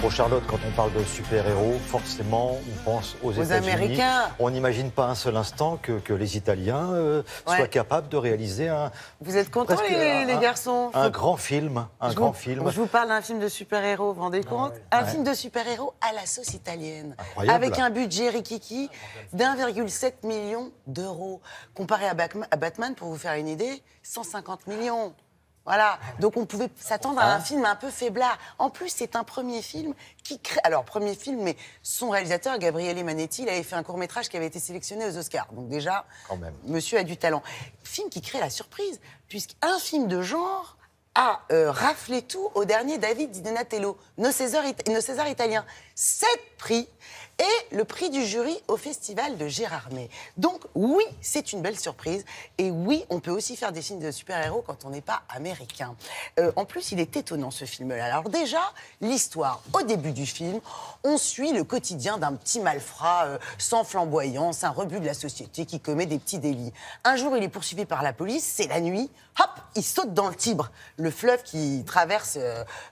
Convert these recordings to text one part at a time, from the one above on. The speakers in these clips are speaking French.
Bon, Charlotte, quand on parle de super-héros, forcément, on pense aux États-Unis. Américains. On n'imagine pas un seul instant que les Italiens soient capables de réaliser un... Vous êtes contents, les garçons? Un grand film, Je vous parle d'un film de super-héros, vous vous rendez compte? Un film de super-héros à la sauce italienne. Incroyable. Avec un budget rikiki d'1,7 million d'euros. Comparé à Batman, pour vous faire une idée, 150 millions. Voilà, donc on pouvait s'attendre à un film un peu faiblard. En plus, c'est un premier film qui crée... Alors, premier film, mais son réalisateur, Gabriele Manetti, il avait fait un court-métrage qui avait été sélectionné aux Oscars. Donc déjà, quand même, monsieur a du talent. Film qui crée la surprise, puisqu'un film de genre a raflé tout au dernier David Di Donatello, nos Césars italiens. 7 prix et le prix du jury au festival de Gérardmer. Donc oui, c'est une belle surprise. Et oui, on peut aussi faire des films de super-héros quand on n'est pas américain. En plus, il est étonnant ce film-là. Alors déjà, l'histoire, au début du film, on suit le quotidien d'un petit malfrat sans flamboyance, un rebut de la société qui commet des petits délits. Un jour, il est poursuivi par la police, c'est la nuit, hop, il saute dans le Tibre, le fleuve qui traverse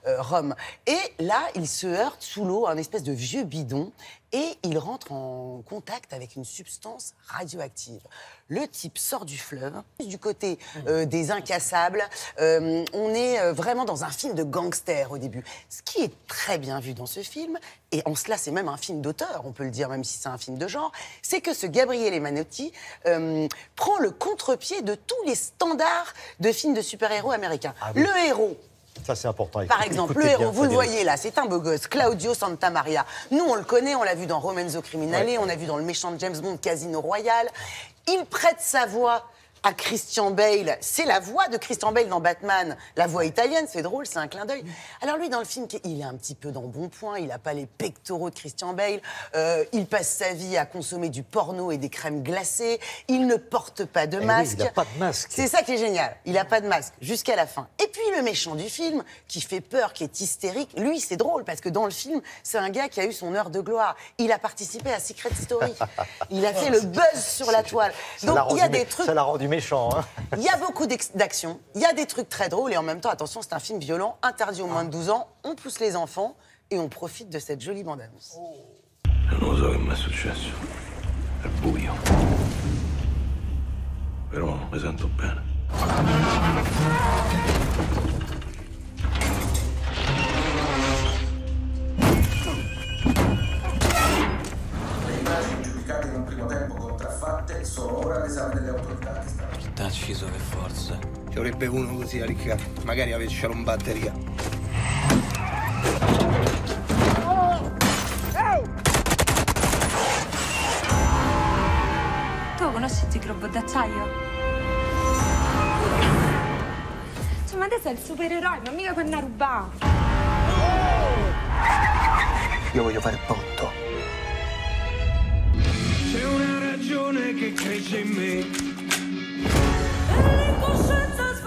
Rome. Et là, il se heurte sous l'eau à un espèce de vieux bidon et il rentre en contact avec une substance radioactive. Le type sort du fleuve, du côté des incassables. On est vraiment dans un film de gangster au début. Ce qui est très bien vu dans ce film, et en cela c'est même un film d'auteur, on peut le dire même si c'est un film de genre, c'est que ce Gabriele Manetti prend le contre-pied de tous les standards de films de super-héros américains. Ah oui. Le héros... Ça, c'est important. Par exemple, le héros, vous le voyez là, c'est un beau gosse, Claudio Santamaria. Nous, on le connaît, on l'a vu dans Romanzo Criminale, on l'a vu dans le méchant de James Bond, Casino Royale. Il prête sa voix à Christian Bale. C'est la voix de Christian Bale dans Batman. La voix italienne, c'est drôle, c'est un clin d'œil. Alors lui, dans le film, il est un petit peu dans bon point. Il n'a pas les pectoraux de Christian Bale. Il passe sa vie à consommer du porno et des crèmes glacées. Il ne porte pas de masque. Oui, il n'a pas de masque. C'est ça qui est génial. Il n'a pas de masque jusqu'à la fin. Et puis le méchant du film, qui fait peur, qui est hystérique, lui, c'est drôle parce que dans le film, c'est un gars qui a eu son heure de gloire. Il a participé à Secret Story. Il a fait le buzz sur la toile. Donc il y a des trucs... Ça l'a rendu méchant, hein. Il y a beaucoup d'action, il y a des trucs très drôles et en même temps, attention, c'est un film violent, interdit aux moins de 12 ans, on pousse les enfants et on profite de cette jolie bande-annonce. Non so che mi è successo. È buio. Però mi sento bene. Giudicate in un primo tempo contraffatte sono ora all'esame delle autorità. Deciso che forza. Ci vorrebbe uno così a Riccardo. Magari avessero in batteria. Tu conosci il G-Robot d'acciaio? Cioè, ma te sei il supereroe, ma mica per una rubare. Io voglio fare botto. C'è una ragione che cresce in me.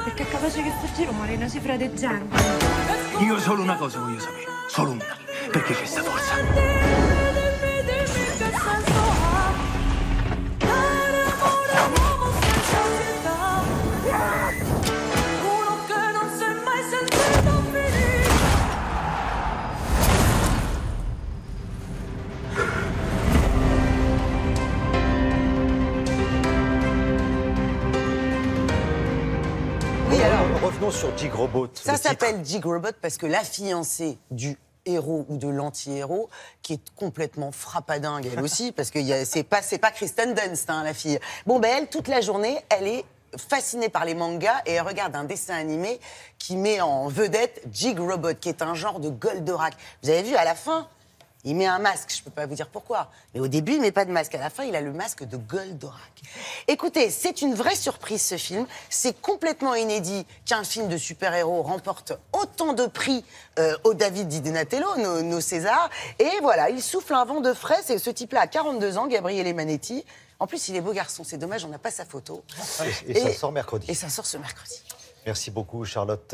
Perché è capace che sto giro muore una cifra di gente. Io solo una cosa voglio sapere. Solo una. Perché c'è sta forza? Revenons sur G-Robot. Ça s'appelle G-Robot parce que la fiancée du héros ou de l'anti-héros, qui est complètement frappadingue elle aussi, parce que c'est pas Kristen Dunst, hein, la fille. Bon, ben elle, toute la journée, elle est fascinée par les mangas et elle regarde un dessin animé qui met en vedette G-Robot, qui est un genre de Goldorak. Vous avez vu, à la fin, il met un masque, je peux pas vous dire pourquoi. Mais au début, il met pas de masque. À la fin, il a le masque de Goldorak. Écoutez, c'est une vraie surprise, ce film. C'est complètement inédit qu'un film de super-héros remporte autant de prix au David Di Donatello, nos Césars. Et voilà, il souffle un vent de frais. C'est ce type-là a 42 ans, Gabriele Manetti. En plus, il est beau garçon. C'est dommage, on n'a pas sa photo. Et ça sort mercredi. Et ça sort ce mercredi. Merci beaucoup, Charlotte.